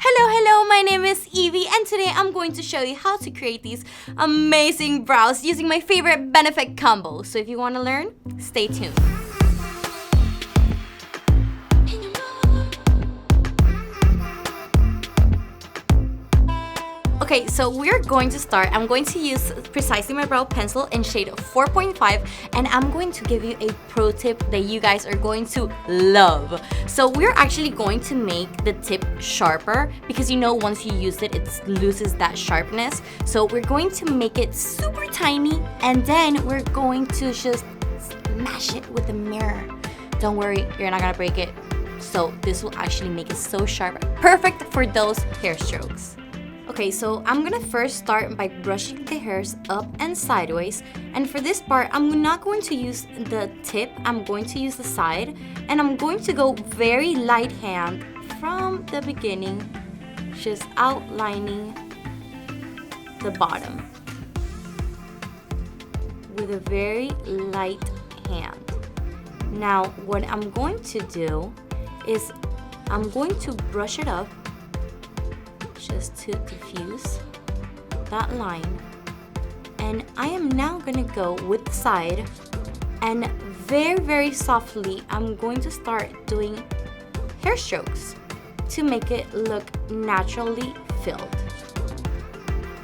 Hello, my name is Evie and today I'm going to show you how to create these amazing brows using my favorite benefit combo. So if you want to learn, stay tuned. Okay, so we're going to start. I'm going to use precisely my brow pencil in shade 4.5 and I'm going to give you a pro tip that you guys are going to love. So we're actually going to make the tip sharper because you know once you use it, it loses that sharpness. So we're going to make it super tiny and then we're going to just smash it with a mirror. Don't worry, you're not gonna break it. So this will actually make it so sharp, perfect for those hair strokes. Okay, so I'm gonna first start by brushing the hairs up and sideways. And for this part, I'm not going to use the tip, I'm going to use the side. And I'm going to go very light hand from the beginning, just outlining the bottom with a very light hand. Now, what I'm going to do is I'm going to brush it up just to diffuse that line, and I am now gonna go with the side and very softly I'm going to start doing hair strokes to make it look naturally filled.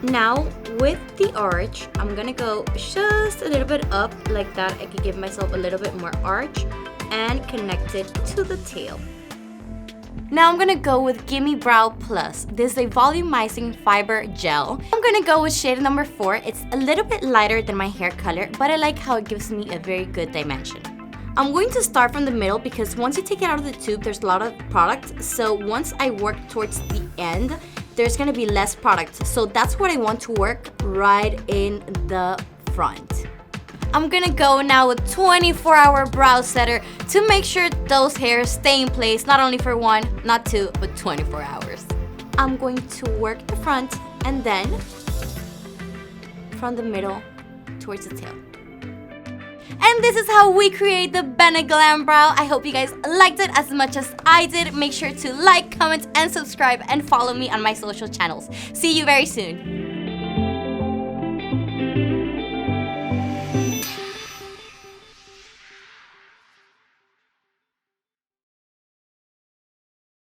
Now with the arch, I'm gonna go just a little bit up like that. I can give myself a little bit more arch and connect it to the tail. Now I'm gonna go with Gimme Brow Plus. This is a volumizing fiber gel. I'm gonna go with shade number 4. It's a little bit lighter than my hair color, but I like how it gives me a very good dimension. I'm going to start from the middle because once you take it out of the tube, there's a lot of product. So once I work towards the end, there's gonna be less product. So that's what I want to work right in the front. I'm gonna go now with 24-hour brow setter to make sure those hairs stay in place, not only for 1, not 2, but 24 hours. I'm going to work the front and then from the middle towards the tail. And this is how we create the Bene Glam brow. I hope you guys liked it as much as I did. Make sure to like, comment, and subscribe and follow me on my social channels. See you very soon.